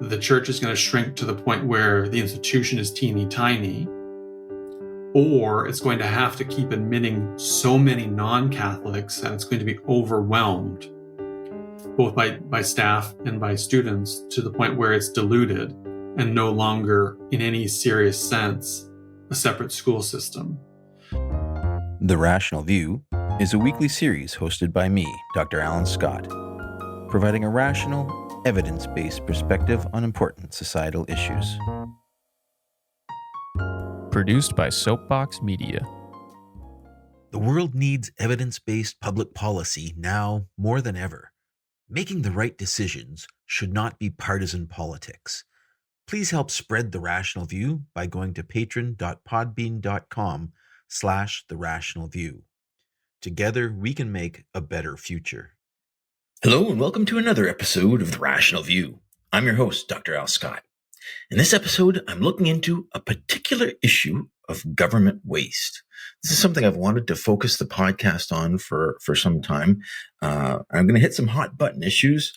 the church is going to shrink to the point where the institution is teeny tiny, or it's going to have to keep admitting so many non-Catholics that it's going to be overwhelmed, both by staff and by students, to the point where it's diluted and no longer, in any serious sense, a separate school system. The Rational View is a weekly series hosted by me, Dr. Alan Scott, providing a rational, evidence-based perspective on important societal issues. Produced by Soapbox Media. The world needs evidence-based public policy now more than ever. Making the right decisions should not be partisan politics. Please help spread The Rational View by going to patron.podbean.com/The Rational View. Together, we can make a better future. Hello, and welcome to another episode of The Rational View. I'm your host, Dr. Al Scott. In this episode, I'm looking into a particular issue of government waste. This is something I've wanted to focus the podcast on for some time. I'm going to hit some hot button issues.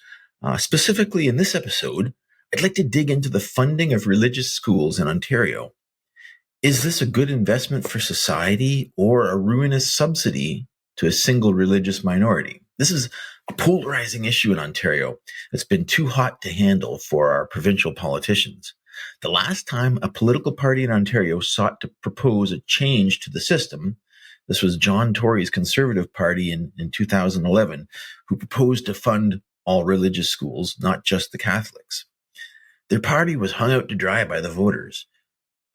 Specifically in this episode, I'd like to dig into the funding of religious schools in Ontario. Is this a good investment for society or a ruinous subsidy to a single religious minority? This is a polarizing issue in Ontario that's been too hot to handle for our provincial politicians. The last time a political party in Ontario sought to propose a change to the system, this was John Tory's Conservative Party in 2011, who proposed to fund all religious schools, not just the Catholics. Their party was hung out to dry by the voters.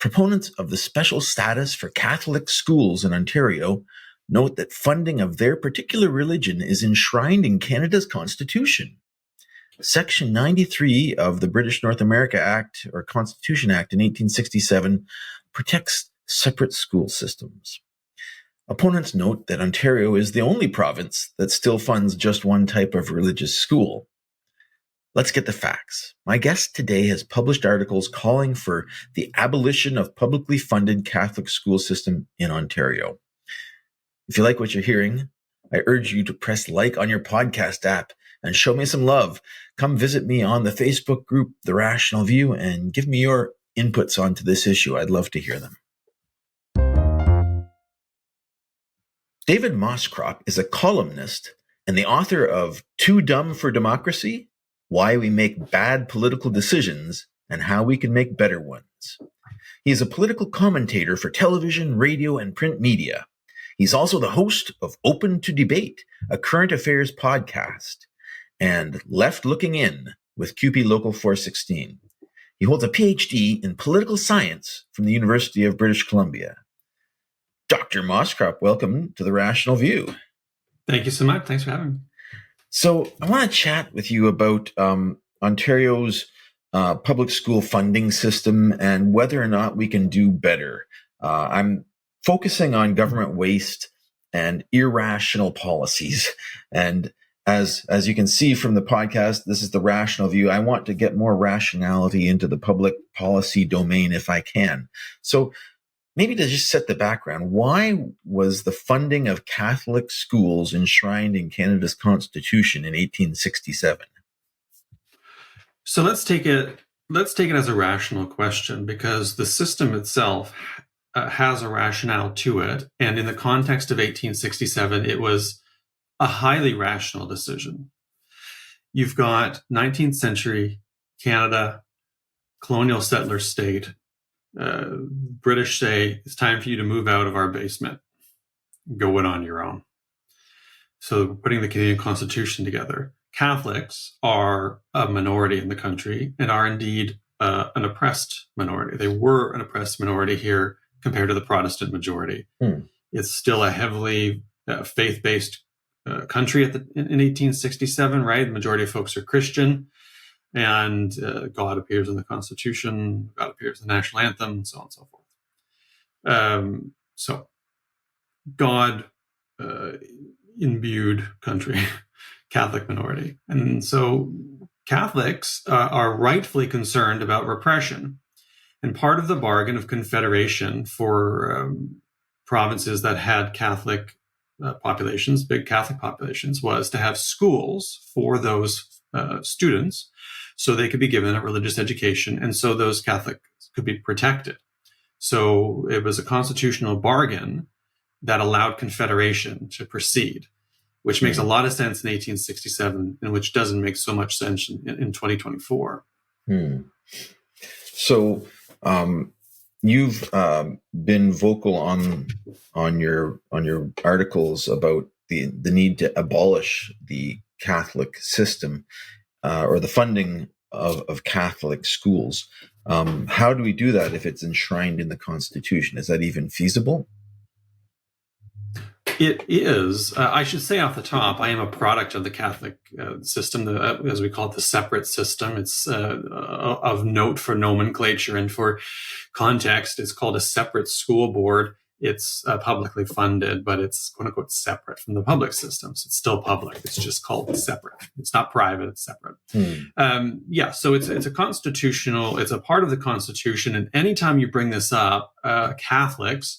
Proponents of the special status for Catholic schools in Ontario note that funding of their particular religion is enshrined in Canada's Constitution. Section 93 of the British North America Act, or Constitution Act in 1867, protects separate school systems. Opponents note that Ontario is the only province that still funds just one type of religious school. Let's get the facts. My guest today has published articles calling for the abolition of publicly funded Catholic school system in Ontario. If you like what you're hearing, I urge you to press like on your podcast app and show me some love. Come visit me on the Facebook group, The Rational View, and give me your inputs onto this issue. I'd love to hear them. David Moscrop is a columnist and the author of Too Dumb for Democracy: Why We Make Bad Political Decisions and How We Can Make Better Ones. He is a political commentator for television, radio, and print media. He's also the host of Open to Debate, a current affairs podcast, and Left Looking In with QP Local 416. He holds a PhD in political science from the University of British Columbia. Dr. Moscrop, welcome to The Rational View. Thank you so much. Thanks for having me. So I want to chat with you about Ontario's public school funding system and whether or not we can do better. I'm focusing on government waste and irrational policies. And as you can see from the podcast, this is The Rational View. I want to get more rationality into the public policy domain if I can. So maybe to just set the background, why was the funding of Catholic schools enshrined in Canada's Constitution in 1867? So let's take it as a rational question, because the system itself has a rationale to it. And in the context of 1867, it was a highly rational decision. You've got 19th century Canada, colonial settler state. British say, it's time for you to move out of our basement, go in on your own. So putting the Canadian Constitution together. Catholics are a minority in the country and are indeed an oppressed minority. They were an oppressed minority here compared to the Protestant majority. It's still a heavily faith-based country in 1867, right? The majority of folks are Christian, and God appears in the Constitution, God appears in the national anthem, and so on and so forth. So God imbued country, Catholic minority. And so Catholics are rightfully concerned about repression. And part of the bargain of Confederation for provinces that had Catholic populations, big Catholic populations, was to have schools for those students so they could be given a religious education, and so those Catholics could be protected. So it was a constitutional bargain that allowed Confederation to proceed, which makes a lot of sense in 1867 and which doesn't make so much sense in 2024. So you've been vocal on your articles about the need to abolish the Catholic system or the funding of Catholic schools. How do we do that if it's enshrined in the Constitution? Is that even feasible? It is. I should say off the top, I am a product of the Catholic system, as we call it, the separate system. It's of note for nomenclature and for context. It's called a separate school board. It's publicly funded, but it's quote unquote separate from the public systems. It's still public. It's just called separate. It's not private. It's separate. So it's a constitutional. It's a part of the Constitution. And anytime you bring this up, Catholics,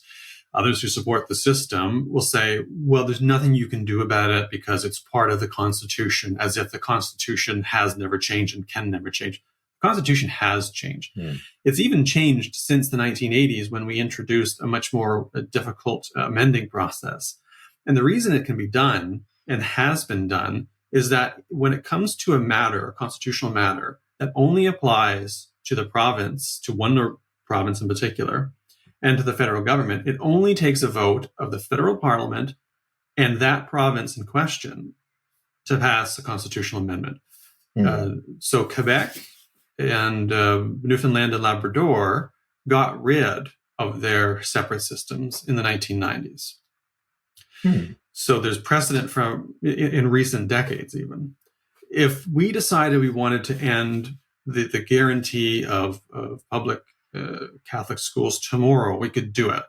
others who support the system, will say, well, there's nothing you can do about it because it's part of the Constitution, as if the Constitution has never changed and can never change. The Constitution has changed. It's even changed since the 1980s when we introduced a much more difficult amending process. And the reason it can be done and has been done is that when it comes to a constitutional matter that only applies to the province, to one province in particular, and to the federal government, it only takes a vote of the federal parliament and that province in question to pass a constitutional amendment. So Quebec and Newfoundland and Labrador got rid of their separate systems in the 1990s. So there's precedent from in recent decades even. If we decided we wanted to end the guarantee of public Catholic schools tomorrow, we could do it.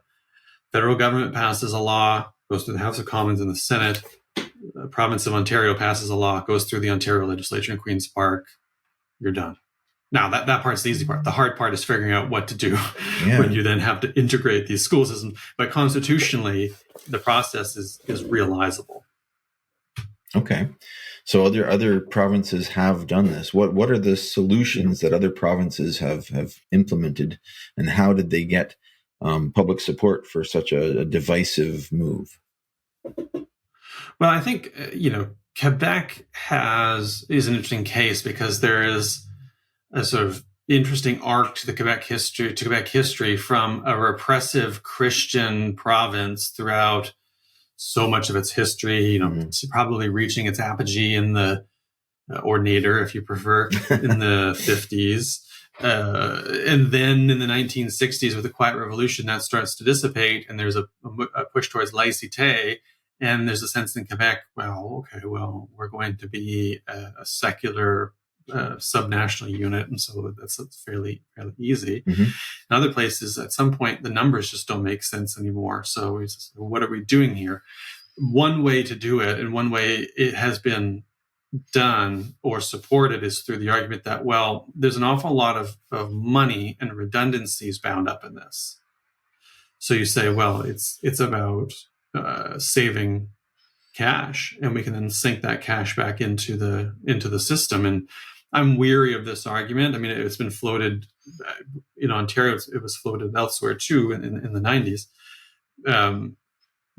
Federal government passes a law, goes through the House of Commons and the Senate. The province of Ontario passes a law, goes through the Ontario legislature in Queen's Park. You're done. Now, that part's the easy part. The hard part is figuring out what to do when you then have to integrate these school systems. But constitutionally, the process is realizable. Okay. So other provinces have done this. What are the solutions that other provinces have implemented, and how did they get public support for such a divisive move? Well, I think Quebec is an interesting case because there is a sort of interesting arc to Quebec history from a repressive Christian province throughout so much of its history, probably reaching its apogee in the or nadir, if you prefer, in the 50s. And then in the 1960s, with the Quiet Revolution, that starts to dissipate, and there's a push towards laïcité. And there's a sense in Quebec, we're going to be a secular subnational unit, and so that's fairly easy. In other places, at some point, the numbers just don't make sense anymore. So we just, what are we doing here? One way to do it, and one way it has been done or supported, is through the argument that, well, there's an awful lot of money and redundancies bound up in this. So you say, well, it's about saving cash, and we can then sink that cash back into the system. And I'm weary of this argument. I mean, it's been floated in Ontario. It was floated elsewhere too in the 90s,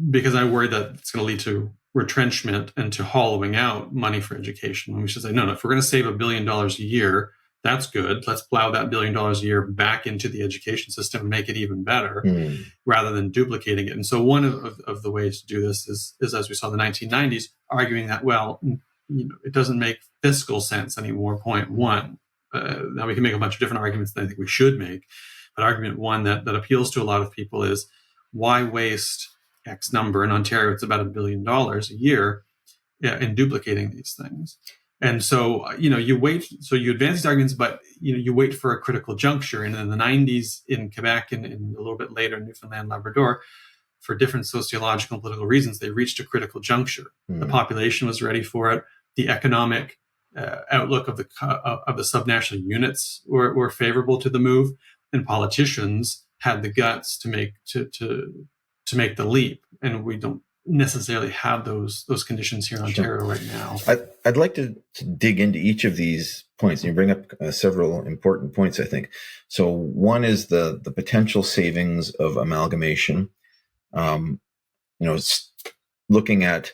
because I worry that it's going to lead to retrenchment and to hollowing out money for education. And we should say, no, if we're going to save $1 billion a year, that's good. Let's plow that $1 billion a year back into the education system and make it even better, rather than duplicating it. And so one of the ways to do this is, as we saw in the 1990s, arguing that, well, it doesn't make fiscal sense anymore, point one. Now we can make a bunch of different arguments that I think we should make, but argument one that appeals to a lot of people is, why waste X number? In Ontario, it's about $1 billion a year in duplicating these things. And so, you wait, so you advance these arguments, but, you wait for a critical juncture. And in the 90s in Quebec and a little bit later in Newfoundland, Labrador, for different sociological and political reasons, they reached a critical juncture. The population was ready for it. The economic outlook of the subnational units were favorable to the move, and politicians had the guts to make the leap. And we don't necessarily have those conditions here in Ontario right now. I'd like to dig into each of these points. You bring up several important points, I think. So one is the potential savings of amalgamation. Looking at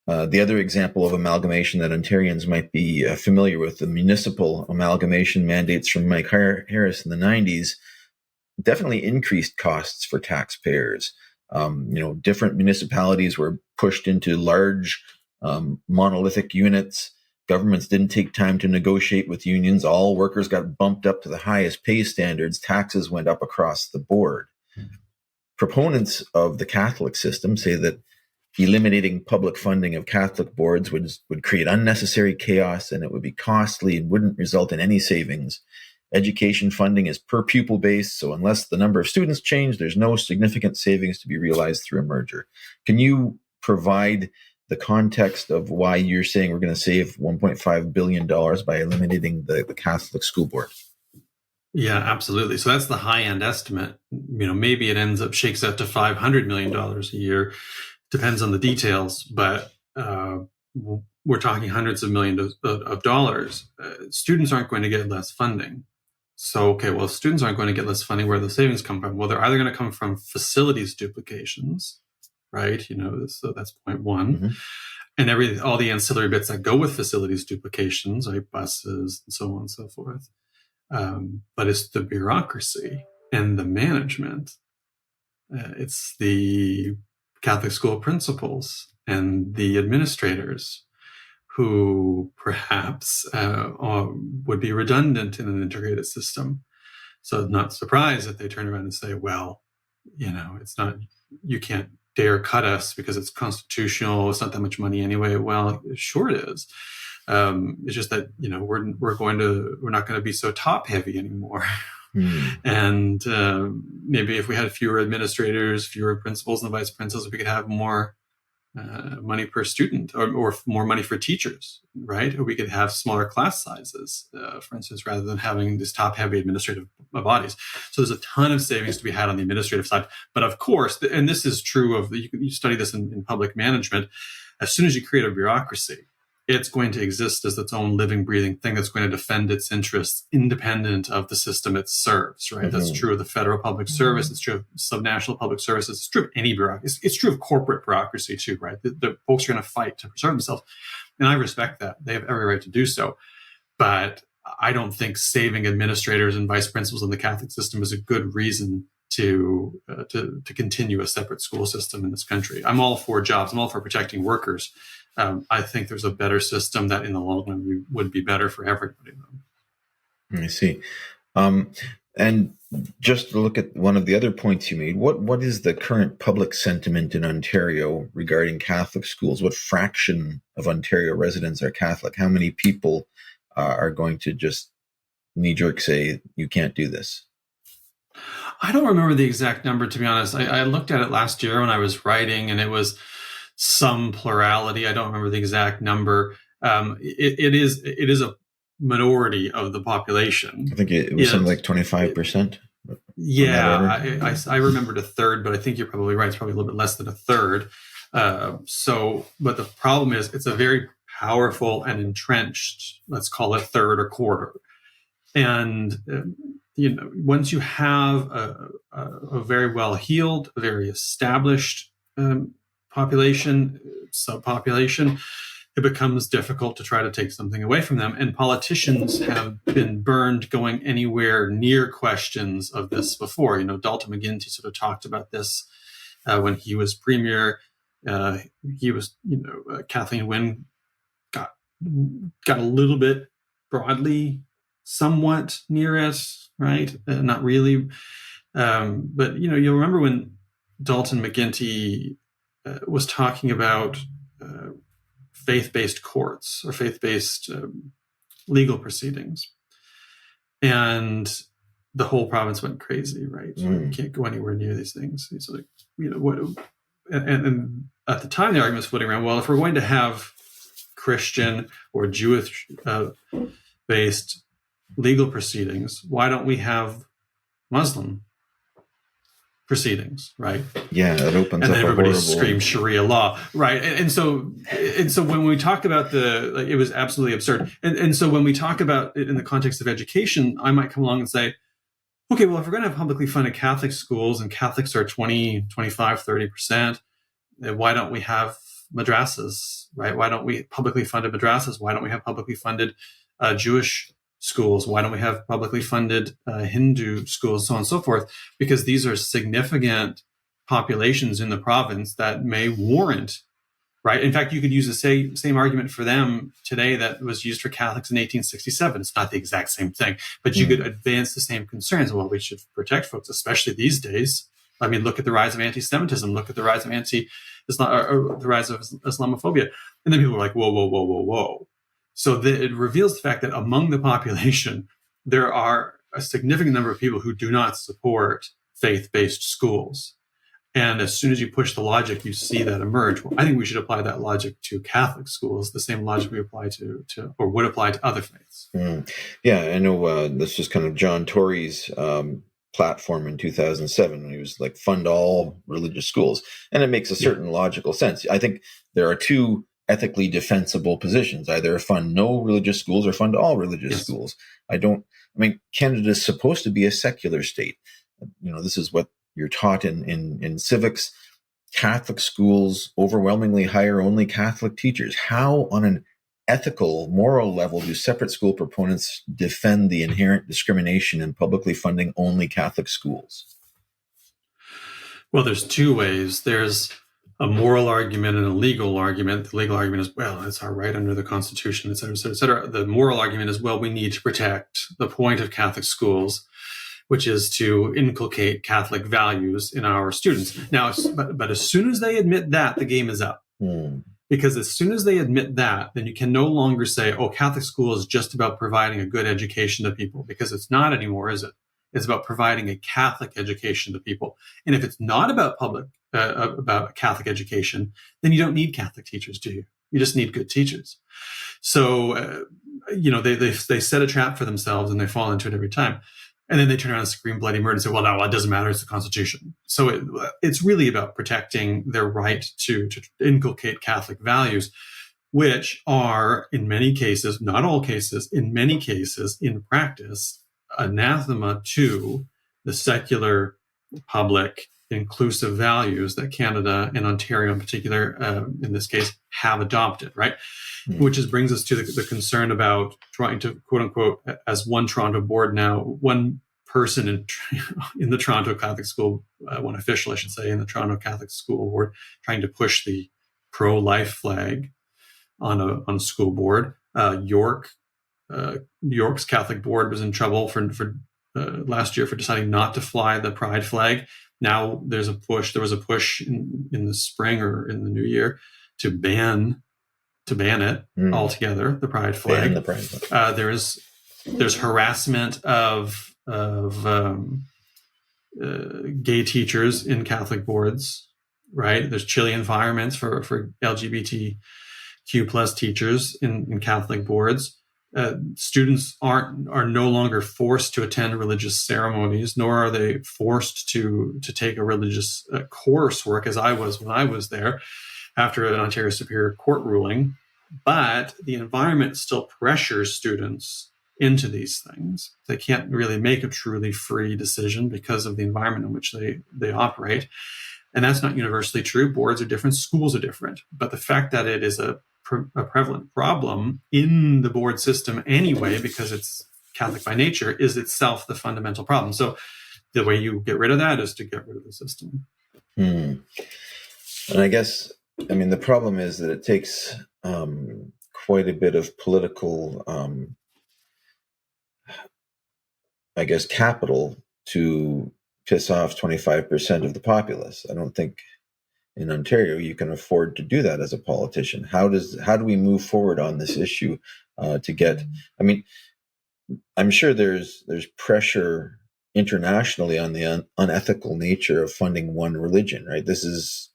the other example of amalgamation that Ontarians might be familiar with, the municipal amalgamation mandates from Mike Harris in the 90s, definitely increased costs for taxpayers. Different municipalities were pushed into large monolithic units. Governments didn't take time to negotiate with unions. All workers got bumped up to the highest pay standards. Taxes went up across the board. Proponents of the Catholic system say that eliminating public funding of Catholic boards would create unnecessary chaos, and it would be costly and wouldn't result in any savings. Education funding is per pupil based, so unless the number of students change, there's no significant savings to be realized through a merger. Can you provide the context of why you're saying we're going to save $1.5 billion by eliminating the Catholic school board? Yeah, absolutely. So that's the high end estimate. Maybe it shakes out to $500 million a year. Depends on the details, but we're talking hundreds of millions of dollars. Students aren't going to get less funding. So, if students aren't going to get less funding, where the savings come from? Well, they're either going to come from facilities duplications, right? So that's point one. Mm-hmm. And all the ancillary bits that go with facilities duplications, like buses and so on and so forth. But it's the bureaucracy and the management. It's the Catholic school principals and the administrators who perhaps would be redundant in an integrated system. So not surprised that they turn around and say, well, it's not, you can't dare cut us because it's constitutional. It's not that much money anyway. Well, sure it is. It's just that, we're not going to be so top heavy anymore. And maybe if we had fewer administrators, fewer principals and vice principals, we could have more money per student or more money for teachers, right? Or we could have smaller class sizes, for instance, rather than having these top-heavy administrative bodies. So there's a ton of savings to be had on the administrative side. But of course, and this is true of, you study this in public management, as soon as you create a bureaucracy, it's going to exist as its own living, breathing thing that's going to defend its interests independent of the system it serves, right? Mm-hmm. That's true of the federal public service. It's true of subnational public services. It's true of any bureaucracy. It's true of corporate bureaucracy too, right? The folks are going to fight to preserve themselves. And I respect that. They have every right to do so. But I don't think saving administrators and vice principals in the Catholic system is a good reason to continue a separate school system in this country. I'm all for jobs. I'm all for protecting workers. I think there's a better system that in the long run would be better for everybody. I see. And just to look at one of the other points you made, what is the current public sentiment in Ontario regarding Catholic schools? What fraction of Ontario residents are Catholic? How many people are going to just knee-jerk say, you can't do this? I don't remember the exact number, to be honest. I looked at it last year when I was writing, and it was some plurality. I don't remember the exact number. It is a minority of the population. I think it was something like 25%. Yeah, I remembered a third, but I think you're probably right. It's probably a little bit less than a third. But the problem is it's a very powerful and entrenched, let's call it third or quarter. And once you have a very well-heeled, very established subpopulation, it becomes difficult to try to take something away from them. And politicians have been burned going anywhere near questions of this before. Dalton McGuinty sort of talked about this when he was premier. Kathleen Wynne got a little bit broadly, somewhat near it, right? Not really. But, you'll remember when Dalton McGuinty was talking about faith-based courts or faith-based legal proceedings. And the whole province went crazy, right? You can't go anywhere near these things. It's like, what? And at the time, the argument was floating around, well, if we're going to have Christian or Jewish-based legal proceedings, why don't we have Muslim proceedings, right? Yeah, that opens and up then a everybody horrible... screams Sharia law, right? And so when we talk about it was absolutely absurd. And so when we talk about it in the context of education, I might come along and say, okay, well, if we're going to have publicly funded Catholic schools and Catholics are 20, 25, 30%, why don't we have madrasas, right? Why don't we publicly funded madrasas? Why don't we have publicly funded Jewish schools? Why don't we have publicly funded Hindu schools, so on and so forth? Because these are significant populations in the province that may warrant, right? In fact, you could use the same argument for them today that was used for Catholics in 1867. It's not the exact same thing, but you could advance the same concerns. Well, we should protect folks, especially these days. I mean, look at the rise of anti-Semitism. Look at the rise of the rise of Islamophobia. And then people are like, whoa, whoa, whoa, whoa, whoa. So it reveals the fact that among the population, there are a significant number of people who do not support faith-based schools. And as soon as you push the logic, you see that emerge. Well, I think we should apply that logic to Catholic schools, the same logic we apply to or would apply to other faiths. Yeah, I know this was kind of John Tory's platform in 2007 when he was like, fund all religious schools. And it makes a certain logical sense. I think there are two ethically defensible positions, either fund no religious schools or fund all religious schools. Canada is supposed to be a secular state. This is what you're taught in civics. Catholic schools overwhelmingly hire only Catholic teachers. How, on an ethical, moral level, do separate school proponents defend the inherent discrimination in publicly funding only Catholic schools? Well, there's two ways. There's a moral argument and a legal argument. The legal argument is, well, it's our right under the Constitution, et cetera, et cetera, et cetera. The moral argument is, well, we need to protect the point of Catholic schools, which is to inculcate Catholic values in our students. Now, but as soon as they admit that, the game is up. Because as soon as they admit that, then you can no longer say, oh, Catholic school is just about providing a good education to people, because it's not anymore, is it? It's about providing a Catholic education to people. And if it's not about about Catholic education, then you don't need Catholic teachers, do you? You just need good teachers. So, they set a trap for themselves and they fall into it every time. And then they turn around and scream bloody murder and say, well, no, it doesn't matter. It's the Constitution. So it's really about protecting their right to inculcate Catholic values, which are, in many cases, not all cases, in many cases, in practice, anathema to the secular, public, inclusive values that Canada and Ontario in particular, in this case, have adopted, right? Which brings us to the concern about trying to, quote unquote, as one Toronto board now, one person in the Toronto Catholic School, one official, I should say, in the Toronto Catholic School Board, trying to push the pro-life flag on a school board. York's Catholic board was in trouble for last year for deciding not to fly the pride flag. Now there was a push in the spring or in the new year to ban it altogether, the pride flag. Ban the pride flag. There's harassment of gay teachers in Catholic boards, right? There's chilly environments for LGBTQ plus teachers in Catholic boards. Students are no longer forced to attend religious ceremonies, nor are they forced to take a religious coursework, as I was when I was there after an Ontario Superior Court ruling. But the environment still pressures students into these things. They can't really make a truly free decision because of the environment in which they operate. And that's not universally true. Boards are different, schools are different. But the fact that it is a prevalent problem in the board system anyway, because it's Catholic by nature, is itself the fundamental problem. So the way you get rid of that is to get rid of the system. And I guess, the problem is that it takes quite a bit of political, capital to piss off 25% of the populace. I don't think in Ontario you can afford to do that as a politician. How do we move forward on this issue to get? I'm sure there's pressure internationally on the unethical nature of funding one religion, right? This is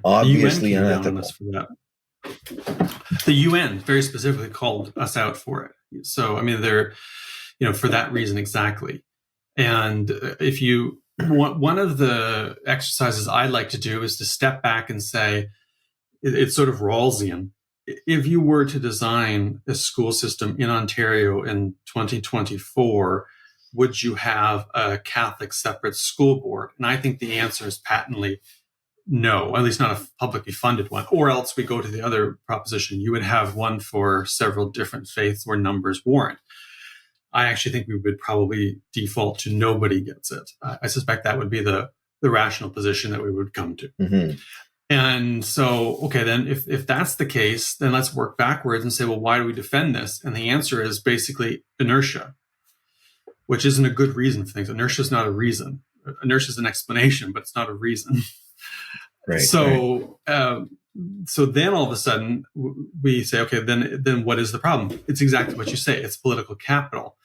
obviously unethical. For that. The UN very specifically called us out for it. So they're, for that reason exactly. And if you one of the exercises I like to do is to step back and say, it's sort of Rawlsian. If you were to design a school system in Ontario in 2024, would you have a Catholic separate school board? And I think the answer is patently no, at least not a publicly funded one. Or else we go to the other proposition. You would have one for several different faiths where numbers warrant. I actually think we would probably default to nobody gets it. I suspect that would be the rational position that we would come to. Mm-hmm. And so, okay, then if that's the case, then let's work backwards and say, well, why do we defend this? And the answer is basically inertia, which isn't a good reason for things. Inertia is not a reason. Inertia is an explanation, but it's not a reason. Right. So, so then all of a sudden we say, okay, then what is the problem? It's exactly what you say. It's political capital.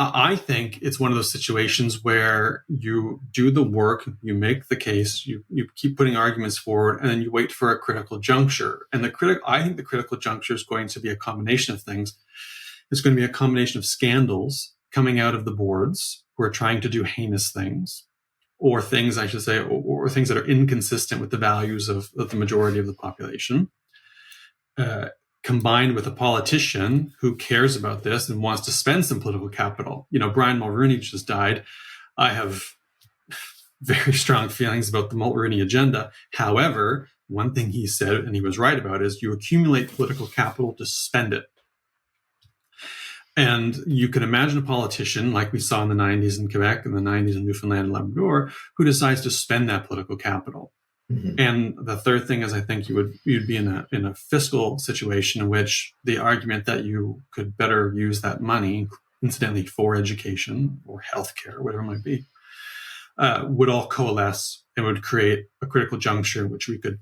I think it's one of those situations where you do the work, you make the case, you keep putting arguments forward, and then you wait for a critical juncture. And I think the critical juncture is going to be a combination of things. It's going to be a combination of scandals coming out of the boards who are trying to do heinous things, or things, I should say, or things that are inconsistent with the values of the majority of the population. Combined with a politician who cares about this and wants to spend some political capital. Brian Mulroney just died. I have very strong feelings about the Mulroney agenda. However, one thing he said, and he was right about, is you accumulate political capital to spend it. And you can imagine a politician like we saw in the 90s in Quebec and the 90s in Newfoundland and Labrador who decides to spend that political capital. Mm-hmm. And the third thing is, I think you'd be in a fiscal situation in which the argument that you could better use that money, incidentally, for education or healthcare, whatever it might be, would all coalesce and would create a critical juncture in which we could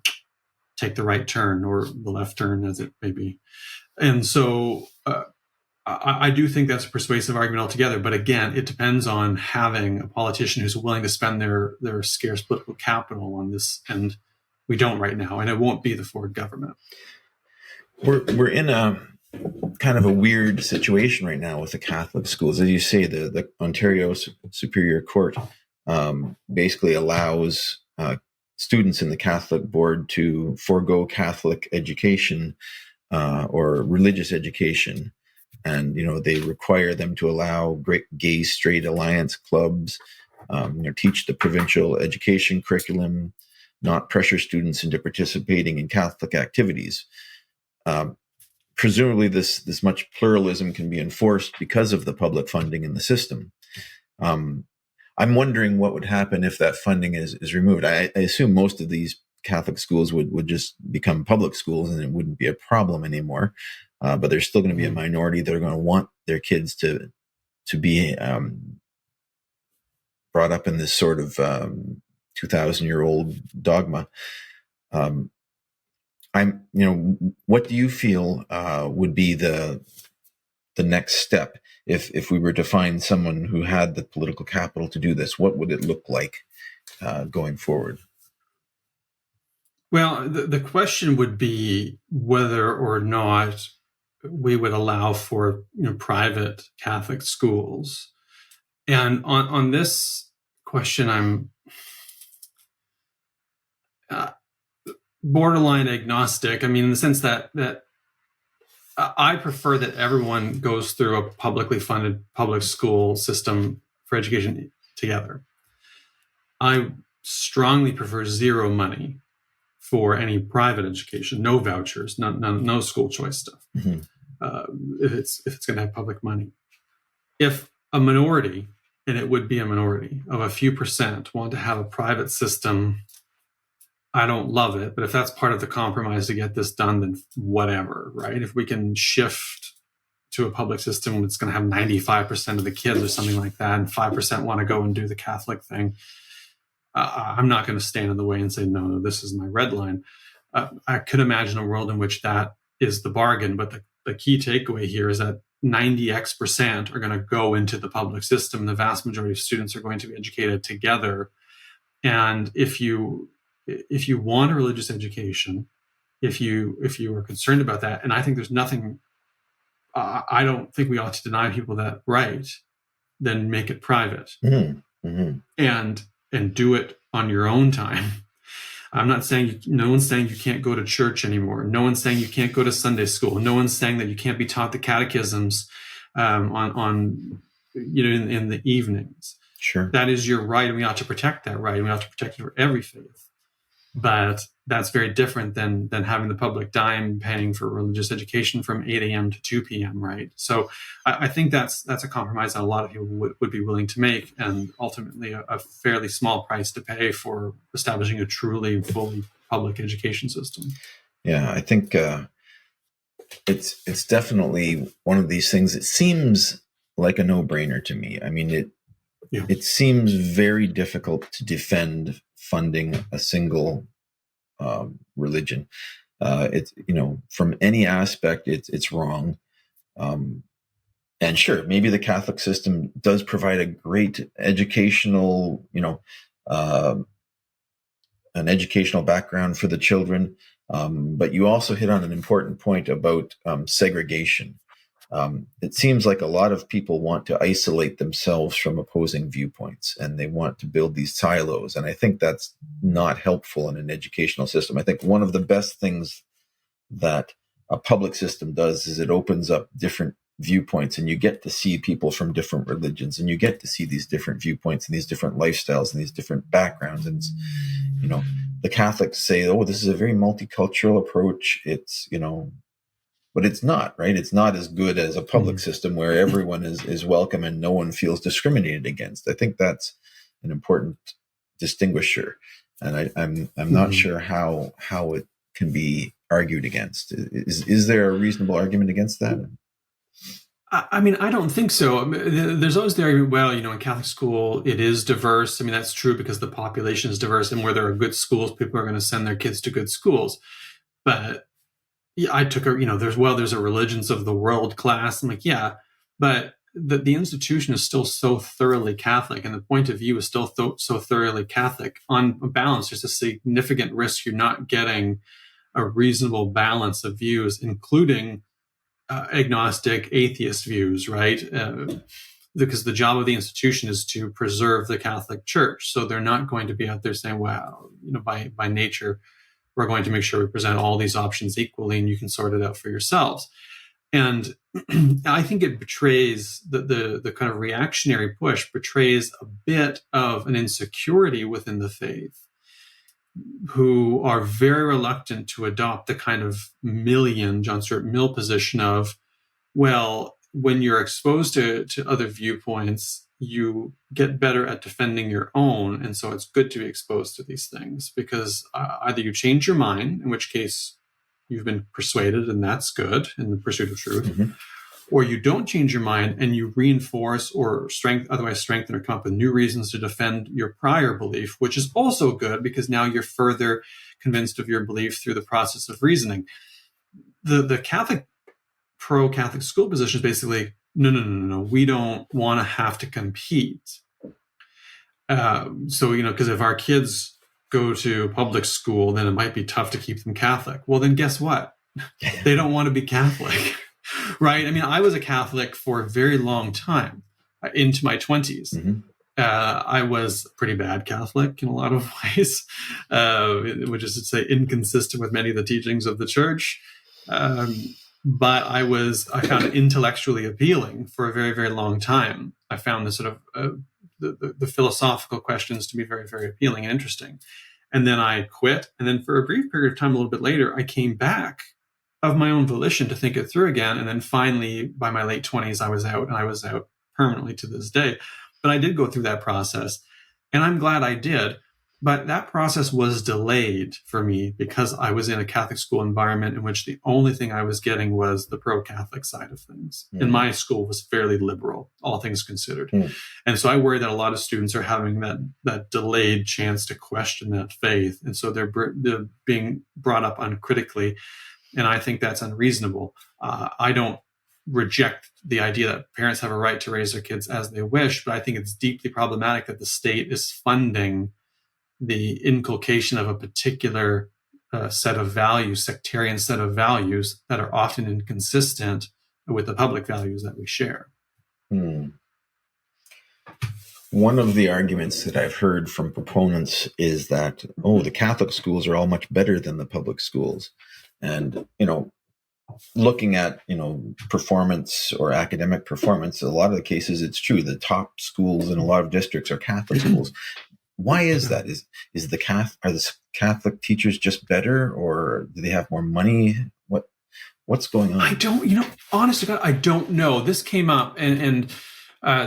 take the right turn or the left turn, as it may be. And so I do think that's a persuasive argument altogether. But again, it depends on having a politician who's willing to spend their scarce political capital on this. And we don't right now. And it won't be the Ford government. We're in a kind of a weird situation right now with the Catholic schools. As you say, the Ontario Superior Court basically allows students in the Catholic board to forego Catholic education or religious education. And, they require them to allow gay straight alliance clubs, teach the provincial education curriculum, not pressure students into participating in Catholic activities. Presumably this much pluralism can be enforced because of the public funding in the system. I'm wondering what would happen if that funding is removed. I assume most of these Catholic schools would just become public schools and it wouldn't be a problem anymore. But there's still going to be a minority that are going to want their kids to be brought up in this sort of 2,000-year-old dogma. What do you feel would be the next step if we were to find someone who had the political capital to do this? What would it look like going forward? Well, the question would be whether or not we would allow for private Catholic schools. And on this question, I'm borderline agnostic. I mean, in the sense that I prefer that everyone goes through a publicly funded public school system for education together. I strongly prefer zero money for any private education, no vouchers, no school choice stuff. Mm-hmm. If it's going to have public money. If a minority, and it would be a minority of a few percent, want to have a private system, I don't love it. But if that's part of the compromise to get this done, then whatever, right? If we can shift to a public system that's going to have 95% of the kids or something like that, and 5% want to go and do the Catholic thing, I'm not going to stand in the way and say, no, this is my red line. I could imagine a world in which that is the bargain, but the key takeaway here is that 90% are going to go into the public system. The vast majority of students are going to be educated together. And if you want a religious education, if you are concerned about that, and I think there's nothing, I don't think we ought to deny people that right, then make it private. Mm-hmm. and do it on your own time. I'm not saying no one's saying you can't go to church anymore. No one's saying you can't go to Sunday school. No one's saying that you can't be taught the catechisms on in the evenings. Sure. That is your right, and we ought to protect that right. And we ought to protect it for every faith. But that's very different than having the public dime paying for religious education from 8 a.m. to 2 p.m., right? So I think that's a compromise that a lot of people would be willing to make, and ultimately a fairly small price to pay for establishing a truly fully public education system. Yeah, I think it's definitely one of these things. It seems like a no-brainer to me. I mean, it seems very difficult to defend funding a single religion. It's from any aspect, it's wrong. And sure, maybe the Catholic system does provide a great educational, an educational background for the children. But you also hit on an important point about segregation. It seems like a lot of people want to isolate themselves from opposing viewpoints, and they want to build these silos. And I think that's not helpful in an educational system. I think one of the best things that a public system does is it opens up different viewpoints, and you get to see people from different religions, and you get to see these different viewpoints and these different lifestyles and these different backgrounds. And the Catholics say, oh, this is a very multicultural approach. It's but it's not, right? It's not as good as a public system where everyone is welcome and no one feels discriminated against. I think that's an important distinguisher, and I'm not sure how it can be argued against. Is there a reasonable argument against that? I mean, I don't think so. I mean, there's always the argument, well, in Catholic school, it is diverse. I mean, that's true because the population is diverse, and where there are good schools, people are going to send their kids to good schools. But yeah, I took there's a religions of the world class. I'm like, yeah, but the institution is still so thoroughly Catholic, and the point of view is still so thoroughly Catholic. On balance, there's a significant risk you're not getting a reasonable balance of views, including agnostic, atheist views, right? Because the job of the institution is to preserve the Catholic Church. So they're not going to be out there saying, well, by nature, we're going to make sure we present all these options equally and you can sort it out for yourselves. And I think it betrays the kind of reactionary push betrays a bit of an insecurity within the faith, who are very reluctant to adopt the kind of John Stuart Mill position of, well, when you're exposed to other viewpoints, you get better at defending your own. And so it's good to be exposed to these things because either you change your mind, in which case you've been persuaded and that's good in the pursuit of truth, or you don't change your mind and you reinforce or otherwise strengthen or come up with new reasons to defend your prior belief, which is also good because now you're further convinced of your belief through the process of reasoning. The Catholic pro-Catholic school position is basically, no, we don't want to have to compete. Because if our kids go to public school, then it might be tough to keep them Catholic. Well, then guess what? They don't want to be Catholic. Right? I mean, I was a Catholic for a very long time, into my 20s. I was a pretty bad Catholic in a lot of ways, which is to say inconsistent with many of the teachings of the church. But I found it intellectually appealing for a very, very long time. I found the sort of the philosophical questions to be very, very appealing and interesting. And then I quit. And then for a brief period of time, a little bit later, I came back of my own volition to think it through again. And then finally, by my late 20s, I was out, and I was out permanently to this day. But I did go through that process, and I'm glad I did. But that process was delayed for me because I was in a Catholic school environment in which the only thing I was getting was the pro-Catholic side of things. And my school was fairly liberal, all things considered. And so I worry that a lot of students are having that delayed chance to question that faith. And so they're being brought up uncritically. And I think that's unreasonable. I don't reject the idea that parents have a right to raise their kids as they wish, but I think it's deeply problematic that the state is funding the inculcation of a particular set of values, sectarian set of values that are often inconsistent with the public values that we share. one of the arguments that I've heard from proponents is that, the Catholic schools are all much better than the public schools. And, looking at, performance or academic performance, a lot of the cases it's true. The top schools in a lot of districts are Catholic schools. Why is that? Are the Catholic teachers just better, or do they have more money? What's going on? I don't, honest to God, I don't know. This came up, and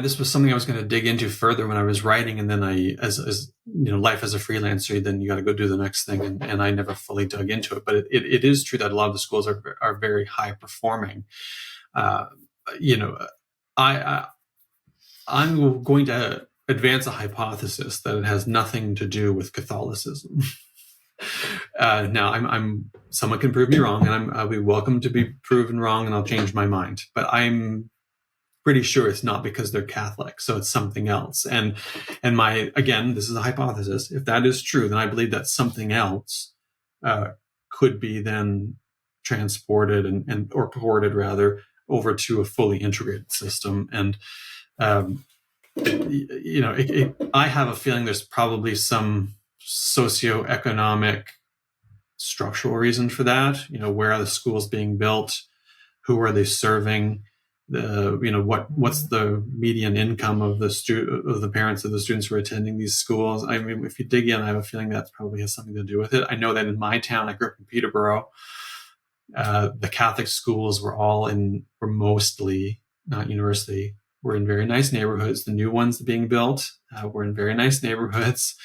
this was something I was going to dig into further when I was writing, and then as life as a freelancer, then you got to go do the next thing, and I never fully dug into it. But it is true that a lot of the schools are very high performing. I'm going to advance a hypothesis that it has nothing to do with Catholicism. Now, I'm someone can prove me wrong, and I'll be welcome to be proven wrong, and I'll change my mind. But I'm pretty sure it's not because they're Catholic, so it's something else. And this is a hypothesis. If that is true, then I believe that something else could be then transported or ported rather over to a fully integrated system. And I have a feeling there's probably some socioeconomic structural reason for that. Where are the schools being built? Who are they serving? What's the median income of the parents of the students who are attending these schools? I mean, if you dig in, I have a feeling that probably has something to do with it. I know that in my town, I grew up in Peterborough, the Catholic schools were mostly, not university, were in very nice neighborhoods. The new ones being built were in very nice neighborhoods.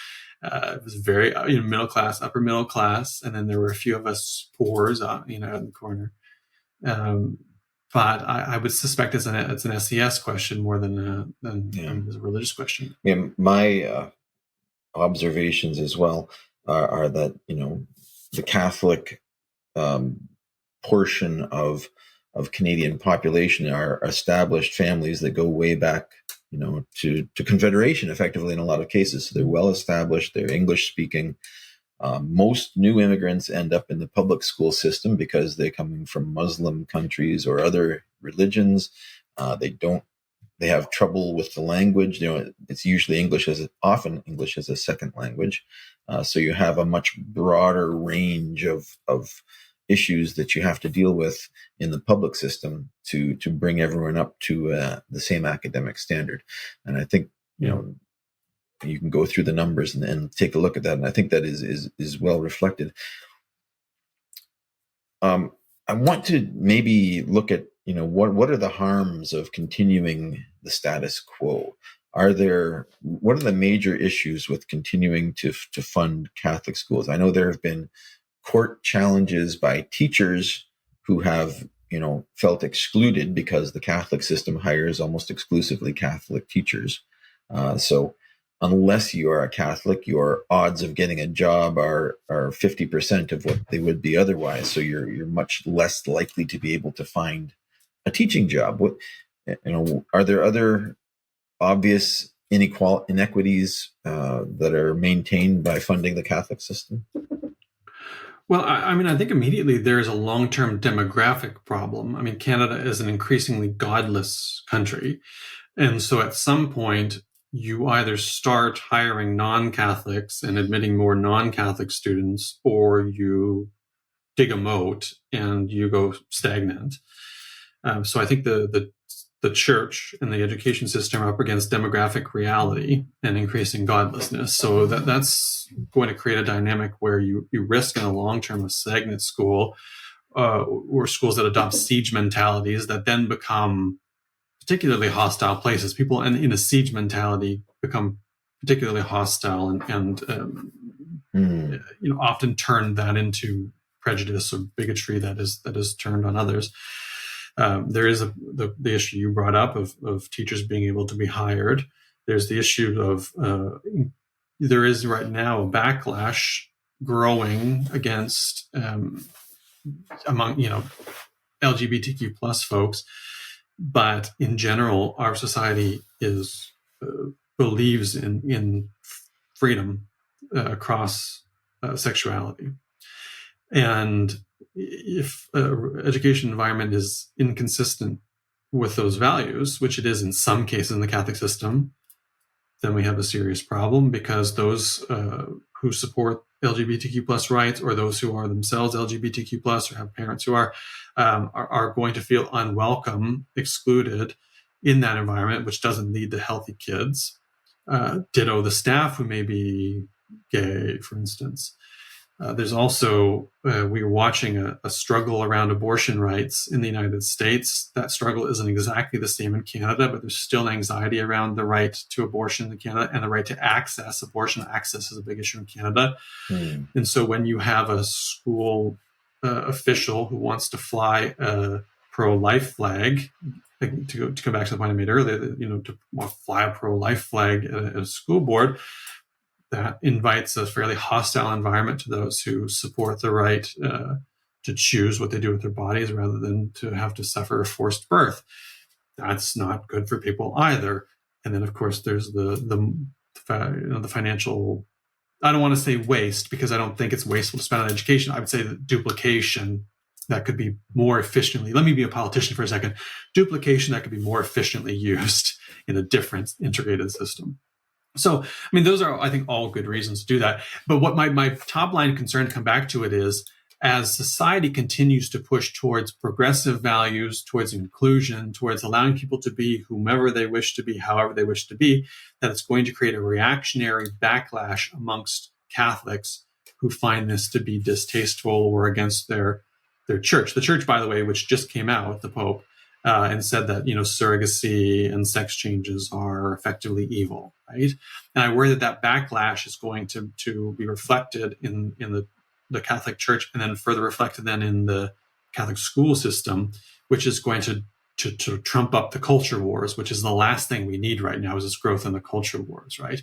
It was very middle class, upper middle class, and then there were a few of us poors, in the corner. But I would suspect it's an SES question more than a religious question. Yeah, my observations as well are that the Catholic portion of Canadian population are established families that go way back, to Confederation, effectively, in a lot of cases. So they're well established. They're English speaking. Most new immigrants end up in the public school system because they're coming from Muslim countries or other religions. They have trouble with the language. It's usually often English as a second language. So you have a much broader range of issues that you have to deal with in the public system to bring everyone up to the same academic standard. And I think, you can go through the numbers and take a look at that. And I think that is well reflected. I want to maybe look at, what are the harms of continuing the status quo? What are the major issues with continuing to fund Catholic schools? I know there have been court challenges by teachers who have, felt excluded because the Catholic system hires almost exclusively Catholic teachers. So unless you are a Catholic, your odds of getting a job are 50% of what they would be otherwise. So you're much less likely to be able to find a teaching job. Are there other obvious inequities that are maintained by funding the Catholic system? Well, I think immediately there is a long-term demographic problem. I mean, Canada is an increasingly godless country. And so at some point, you either start hiring non-Catholics and admitting more non-Catholic students, or you dig a moat and you go stagnant. So I think the church and the education system are up against demographic reality and increasing godlessness. So that's going to create a dynamic where you risk in the long term a stagnant school, or schools that adopt siege mentalities that then become particularly hostile places. People in a siege mentality become particularly hostile and often turn that into prejudice or bigotry that is turned on others. There is the issue you brought up of teachers being able to be hired. There's the issue of there is right now a backlash growing against among LGBTQ plus folks. But in general, our society believes in freedom across sexuality. And if education environment is inconsistent with those values, which it is in some cases in the Catholic system, then we have a serious problem, because those who support LGBTQ plus rights, or those who are themselves LGBTQ plus or have parents who are going to feel unwelcome, excluded in that environment, which doesn't lead to healthy kids. Ditto the staff who may be gay, for instance. There's also, we are watching a struggle around abortion rights in the United States. That struggle isn't exactly the same in Canada, but there's still anxiety around the right to abortion in Canada and the right to access. Abortion access is a big issue in Canada. And so when you have a school official who wants to fly a pro-life flag, to come back to the point I made earlier, to fly a pro-life flag at a school board, that invites a fairly hostile environment to those who support the right to choose what they do with their bodies rather than to have to suffer a forced birth. That's not good for people either. And then, of course, there's the financial, I don't want to say waste, because I don't think it's wasteful to spend on education. I would say the duplication that could be more efficiently, let me be a politician for a second, duplication that could be more efficiently used in a different integrated system. So, I mean, those are, I think, all good reasons to do that. But what my top line concern, to come back to it, is as society continues to push towards progressive values, towards inclusion, towards allowing people to be whomever they wish to be, however they wish to be, that it's going to create a reactionary backlash amongst Catholics who find this to be distasteful or against their church. The church, by the way, which just came out, the Pope, and said that, surrogacy and sex changes are effectively evil, right? And I worry that backlash is going to be reflected in the Catholic Church, and then further reflected then in the Catholic school system, which is going to trump up the culture wars, which is the last thing we need right now, is this growth in the culture wars, right?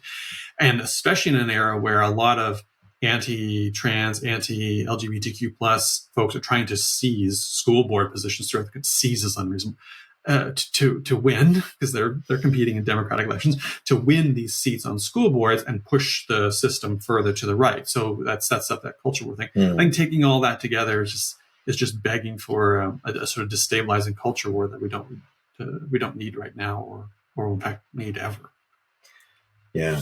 And especially in an era where a lot of anti-trans, anti-LGBTQ plus folks are trying to seize school board positions. Seize is unreasonable. To win, because they're competing in democratic elections, to win these seats on school boards and push the system further to the right. So that sets up that culture war thing. I think taking all that together is just begging for a sort of destabilizing culture war that we don't need right now, or in fact need ever. Yeah.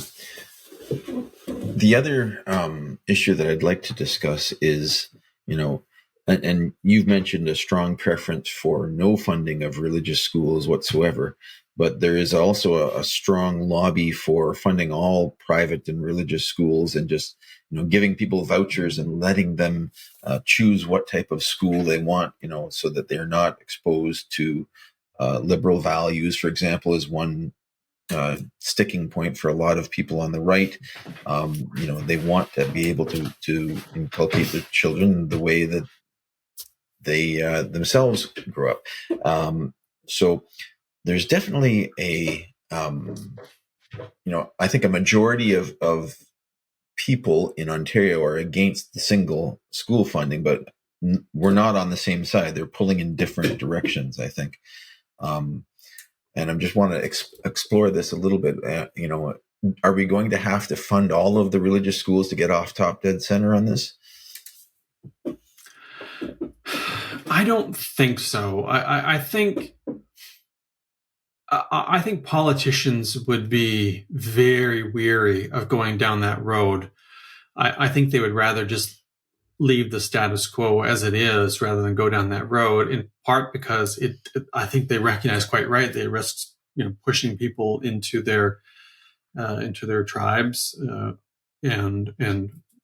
The other issue that I'd like to discuss is, and you've mentioned a strong preference for no funding of religious schools whatsoever, but there is also a strong lobby for funding all private and religious schools, and just, giving people vouchers and letting them choose what type of school they want, so that they're not exposed to liberal values, for example, is one sticking point for a lot of people on the right. They want to be able to inculcate the children the way that they themselves grew up. So there's definitely I think a majority of people in Ontario are against the single school funding, but we're not on the same side. They're pulling in different directions, I think. And I just want to explore this a little bit. Are we going to have to fund all of the religious schools to get off top dead center on this? I don't think so. I think politicians would be very weary of going down that road. I think they would rather just leave the status quo as it is rather than go down that road, in part because I think they recognize quite right they risk pushing people into their tribes and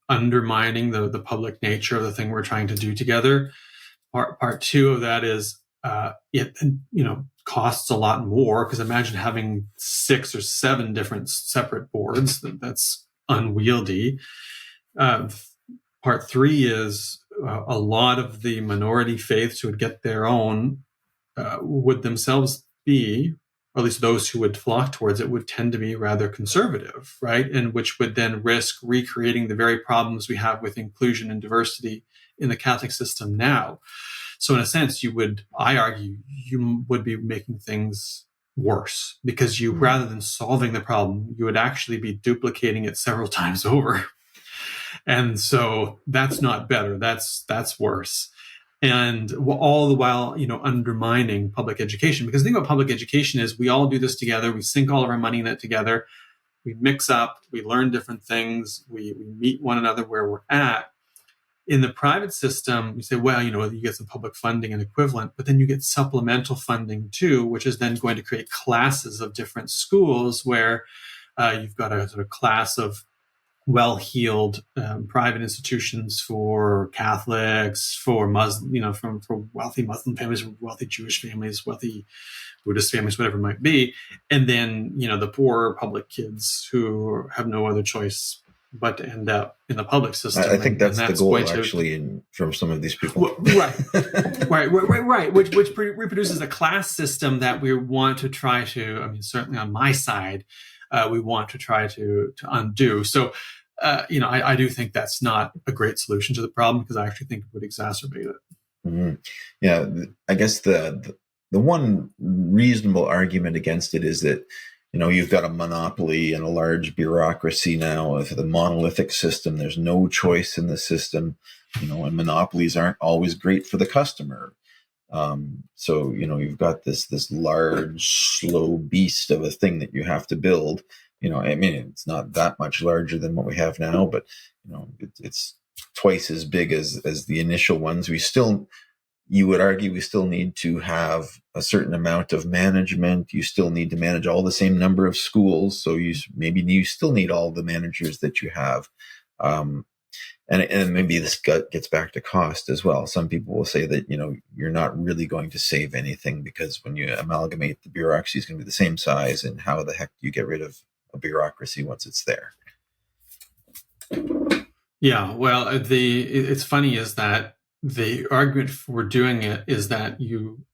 undermining the public nature of the thing we're trying to do together. Part two of that is it costs a lot more, because imagine having 6 or 7 different separate boards. That's unwieldy. Part three is a lot of the minority faiths who would get their own would themselves be, or at least those who would flock towards it, would tend to be rather conservative, right? And which would then risk recreating the very problems we have with inclusion and diversity in the Catholic system now. So in a sense, I argue, you would be making things worse, because you, rather than solving the problem, you would actually be duplicating it several times over. And so that's not better. That's worse. And all the while, undermining public education. Because the thing about public education is we all do this together. We sink all of our money in it together. we mix up, we learn different things, we meet one another where we're at. In the private system, we say, well, you get some public funding and equivalent, but then you get supplemental funding too, which is then going to create classes of different schools where you've got a sort of class of well-heeled private institutions for Catholics, for Muslim, for wealthy Muslim families, for wealthy Jewish families, wealthy Buddhist families, whatever it might be, and then the poor public kids who have no other choice but to end up in the public system. I think that's the goal, actually, from some of these people. Right. Which reproduces a class system that we want to try to. Certainly on my side, we want to try to undo. So, I do think that's not a great solution to the problem, because I actually think it would exacerbate it. Mm-hmm. Yeah, I guess the one reasonable argument against it is that you've got a monopoly and a large bureaucracy now of the monolithic system. There's no choice in the system, and monopolies aren't always great for the customer. So you've got this large, slow beast of a thing that you have to build. It's not that much larger than what we have now, but it's twice as big as the initial ones. You would argue we still need to have a certain amount of management. You still need to manage all the same number of schools. So you still need all the managers that you have. And maybe this gets back to cost as well. Some people will say that, you're not really going to save anything, because when you amalgamate, the bureaucracy is going to be the same size. And how the heck do you get rid of a bureaucracy once it's there? Yeah, well, it's funny is that the argument for doing it is that you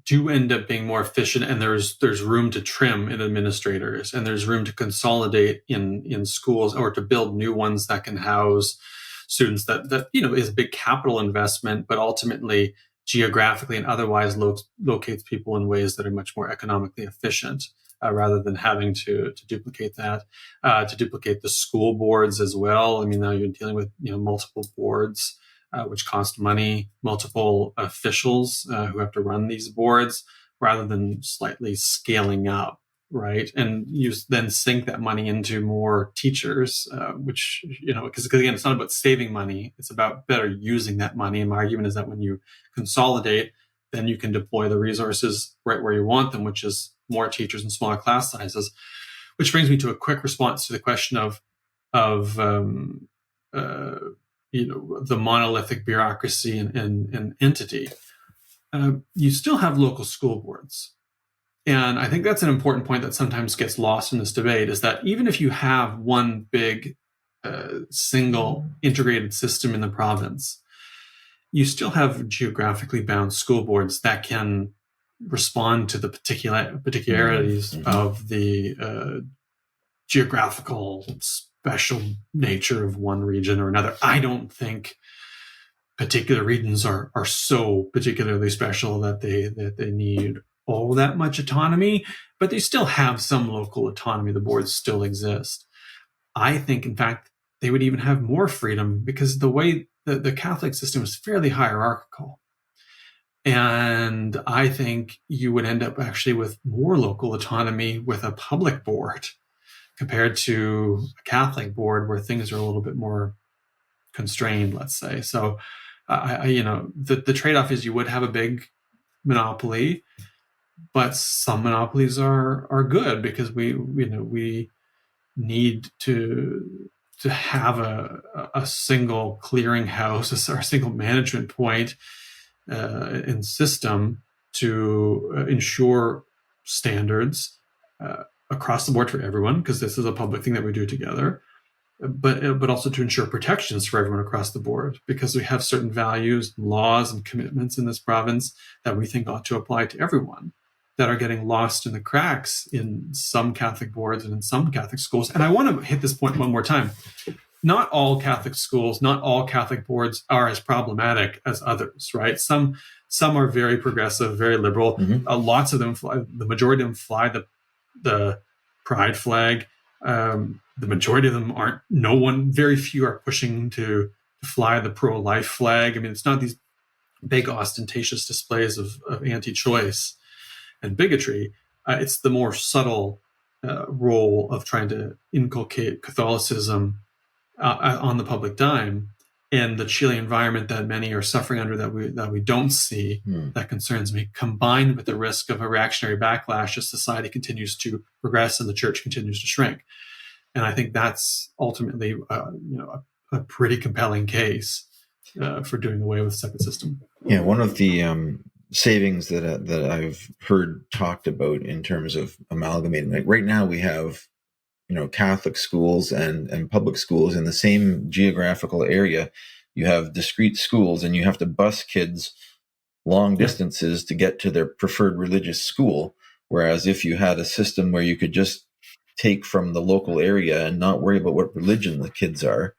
do end up being more efficient, and there's room to trim in administrators, and there's room to consolidate in schools, or to build new ones that can house students. That is a big capital investment, but ultimately geographically and otherwise locates people in ways that are much more economically efficient, rather than having to duplicate that, to duplicate the school boards as well. Now you're dealing with multiple boards, which cost money, multiple officials who have to run these boards, rather than slightly scaling up, right? And you then sink that money into more teachers, which, because again, it's not about saving money, it's about better using that money. And my argument is that when you consolidate, then you can deploy the resources right where you want them, which is more teachers and smaller class sizes. Which brings me to a quick response to the question of the monolithic bureaucracy and entity. You still have local school boards. And I think that's an important point that sometimes gets lost in this debate, is that even if you have one big single integrated system in the province, you still have geographically bound school boards that can respond to the particularities of the geographical special nature of one region or another. I don't think particular regions are so particularly special that they need all that much autonomy, but they still have some local autonomy. The boards still exist. I think, in fact, they would even have more freedom, because the way the Catholic system is fairly hierarchical. And I think you would end up actually with more local autonomy with a public board compared to a Catholic board, where things are a little bit more constrained, let's say. So, the trade-off is you would have a big monopoly, but some monopolies are good, because we need to have a single clearinghouse, or a single management point and system to ensure standards across the board for everyone, because this is a public thing that we do together, but also to ensure protections for everyone across the board, because we have certain values, laws, and commitments in this province that we think ought to apply to everyone, that are getting lost in the cracks in some Catholic boards and in some Catholic schools. And I want to hit this point one more time. Not all Catholic schools, not all Catholic boards are as problematic as others, right? Some are very progressive, very liberal. Lots of them the majority of them fly the pride flag. The majority of them aren't. Very few are pushing to fly the pro-life flag. It's not these big ostentatious displays of anti-choice and bigotry. It's the more subtle role of trying to inculcate Catholicism on the public dime, and the chilly environment that many are suffering under that we don't see, that concerns me, combined with the risk of a reactionary backlash as society continues to progress and the church continues to shrink. And I think that's ultimately a pretty compelling case for doing away with the separate system. Yeah, one of the savings that I've heard talked about in terms of amalgamating, like right now we have Catholic schools and public schools in the same geographical area. You have discrete schools, and you have to bus kids long distances to get to their preferred religious school. Whereas if you had a system where you could just take from the local area and not worry about what religion the kids are,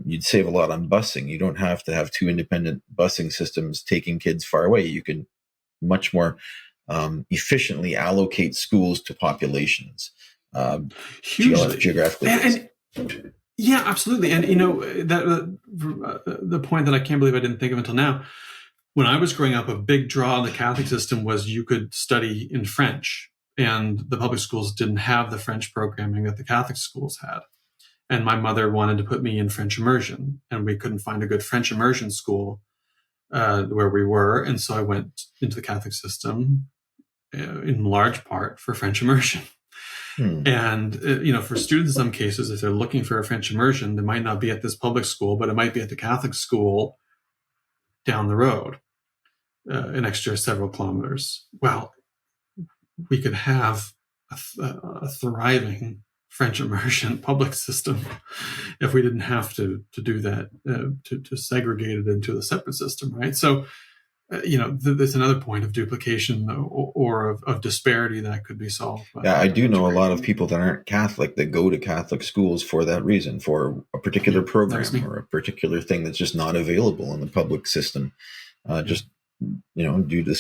you'd save a lot on busing. You don't have to have two independent busing systems taking kids far away. You can much more efficiently allocate schools to populations. Hugely geographically. And yeah, absolutely. And that the point that I can't believe I didn't think of until now. When I was growing up, a big draw in the Catholic system was you could study in French, and the public schools didn't have the French programming that the Catholic schools had. And my mother wanted to put me in French immersion, and we couldn't find a good French immersion school where we were. And so I went into the Catholic system in large part for French immersion. And, for students in some cases, if they're looking for a French immersion, they might not be at this public school, but it might be at the Catholic school down the road, an extra several kilometers. Well, we could have a thriving French immersion public system if we didn't have to do that, to segregate it into a separate system, right? So, there's another point of duplication or of disparity that could be solved. Yeah, I do know a lot of people that aren't Catholic that go to Catholic schools for that reason, for a particular program or a particular thing that's just not available in the public system, just due to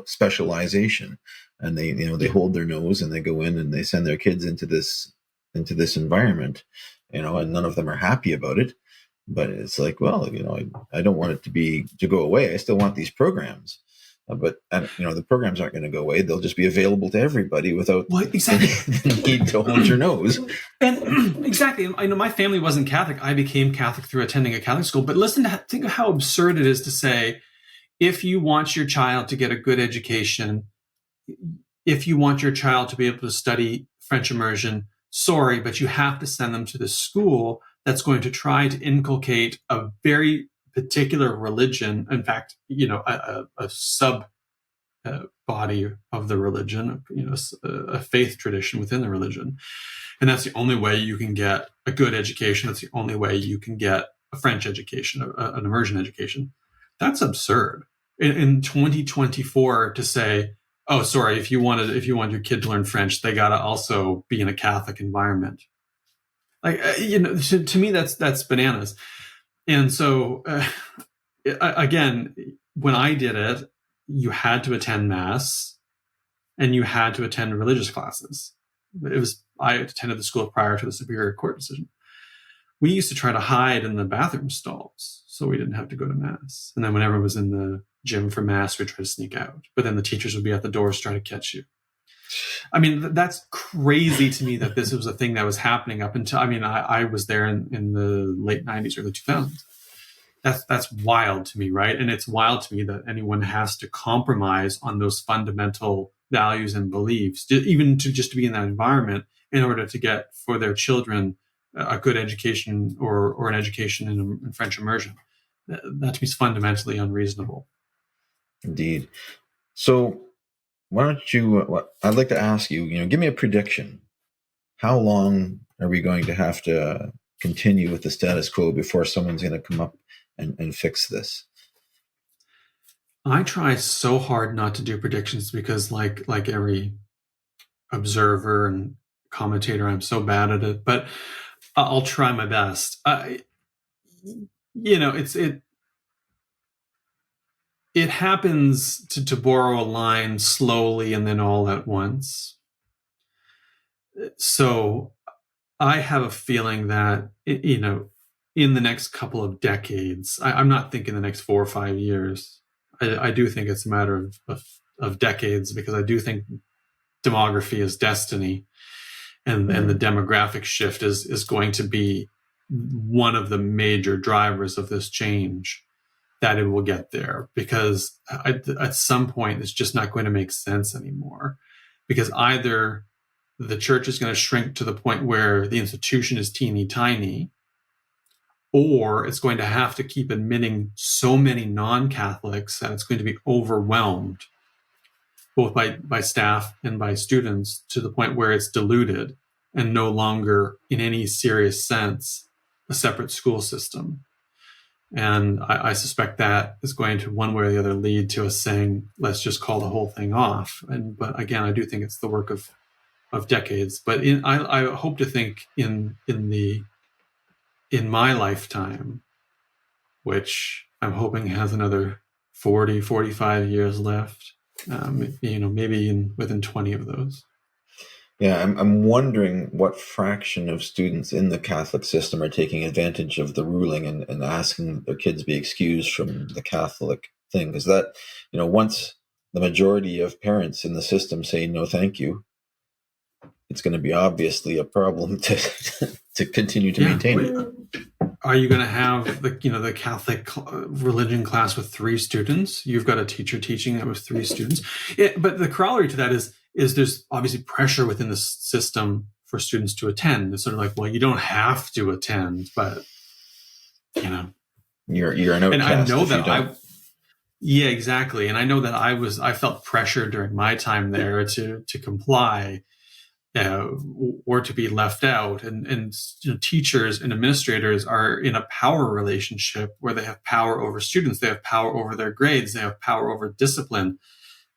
specialization. And they hold their nose and they go in and they send their kids into this environment, and none of them are happy about it. But it's like, well, I don't want it to go away. I still want these programs, but the programs aren't going to go away. They'll just be available to everybody without the need to hold your nose. And exactly, I know my family wasn't Catholic. I became Catholic through attending a Catholic school. But think of how absurd it is to say, if you want your child to get a good education, if you want your child to be able to study French immersion, sorry, but you have to send them to the school that's going to try to inculcate a very particular religion. In fact, a sub body of the religion, a faith tradition within the religion. And that's the only way you can get a good education. That's the only way you can get a French education, an immersion education. That's absurd. In 2024 to say, oh, sorry, if you want your kid to learn French, they got to also be in a Catholic environment. Like, to me, that's bananas. And so, again, when I did it, you had to attend Mass and you had to attend religious classes. I attended the school prior to the Superior Court decision. We used to try to hide in the bathroom stalls so we didn't have to go to Mass. And then when everyone was in the gym for Mass, we'd try to sneak out. But then the teachers would be at the doors trying to catch you. I mean, that's crazy to me that this was a thing that was happening up until, I was there in the late 90s, early 2000s. That's wild to me, right? And it's wild to me that anyone has to compromise on those fundamental values and beliefs, even to be in that environment in order to get for their children a good education or an education in French immersion. That to me is fundamentally unreasonable. Indeed. So why don't you, I'd like to ask you, give me a prediction. How long are we going to have to continue with the status quo before someone's going to come up and fix this? I try so hard not to do predictions because like every observer and commentator, I'm so bad at it, but I'll try my best. It happens, to borrow a line, slowly and then all at once. So I have a feeling that, in the next couple of decades, I'm not thinking the next 4 or 5 years. I do think it's a matter of decades, because I do think demography is destiny. and the demographic shift is going to be one of the major drivers of this change, that it will get there, because at some point it's just not going to make sense anymore, because either the church is going to shrink to the point where the institution is teeny tiny, or it's going to have to keep admitting so many non-Catholics that it's going to be overwhelmed, both by staff and by students, to the point where it's diluted and no longer, in any serious sense, a separate school system. And I suspect that is going to, one way or the other, lead to us saying, let's just call the whole thing off. But again, I do think it's the work of decades. But I hope to think in my lifetime, which I'm hoping has another 40, 45 years left, maybe within 20 of those. Yeah, I'm wondering what fraction of students in the Catholic system are taking advantage of the ruling and asking their kids be excused from the Catholic thing. Because that, once the majority of parents in the system say no thank you, it's going to be obviously a problem to continue to maintain it. Are you going to have the Catholic religion class with 3 students? You've got a teacher teaching that with 3 students. But the corollary to that is there's obviously pressure within the system for students to attend. It's sort of like, well, you don't have to attend, but you're an outcast. And I know that yeah, exactly. And I know that I felt pressure during my time there to comply. Or to be left out, and teachers and administrators are in a power relationship where they have power over students, they have power over their grades, they have power over discipline,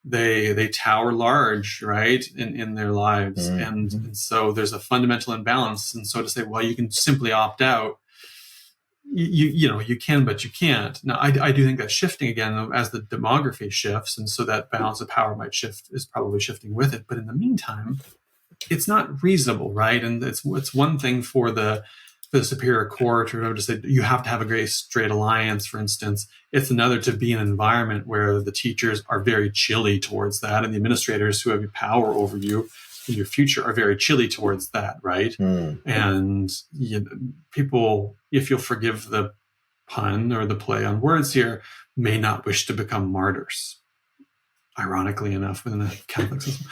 they tower large, right, in their lives, and so there's a fundamental imbalance. And so to say, well, you can simply opt out, you can, but you can't. Now, I do think that's shifting again as the demography shifts, and so that balance of power might shift, is probably shifting with it. But in the meantime, it's not reasonable, right? And it's one thing for the superior court or to say you have to have a gay straight alliance, for instance. It's another to be in an environment where the teachers are very chilly towards that, and the administrators who have power over you in your future are very chilly towards that, right? And people, if you'll forgive the pun or the play on words here, may not wish to become martyrs, ironically enough, within the Catholic system.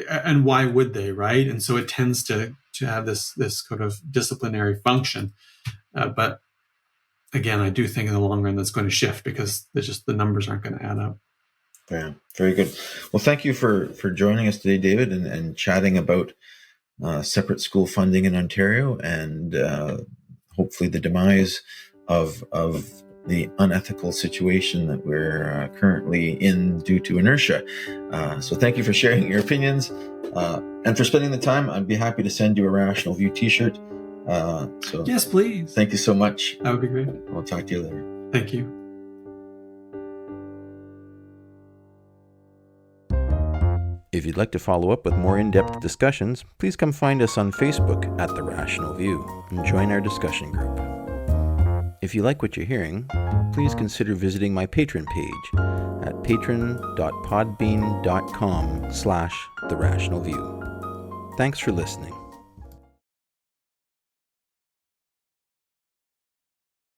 And why would they, right? And so it tends to have this kind of disciplinary function. But again, I do think in the long run that's going to shift, because the numbers aren't going to add up. Yeah, very good. Well, thank you for joining us today, David, and chatting about separate school funding in Ontario, and hopefully the demise of the unethical situation that we're currently in due to inertia. So thank you for sharing your opinions and for spending the time. I'd be happy to send you a Rational View t-shirt. So yes, please. Thank you so much. That would be great. We'll talk to you later. Thank you. If you'd like to follow up with more in-depth discussions, please come find us on Facebook at The Rational View and join our discussion group. If you like what you're hearing, please consider visiting my Patreon page at patron.podbean.com/therationalview. Thanks for listening.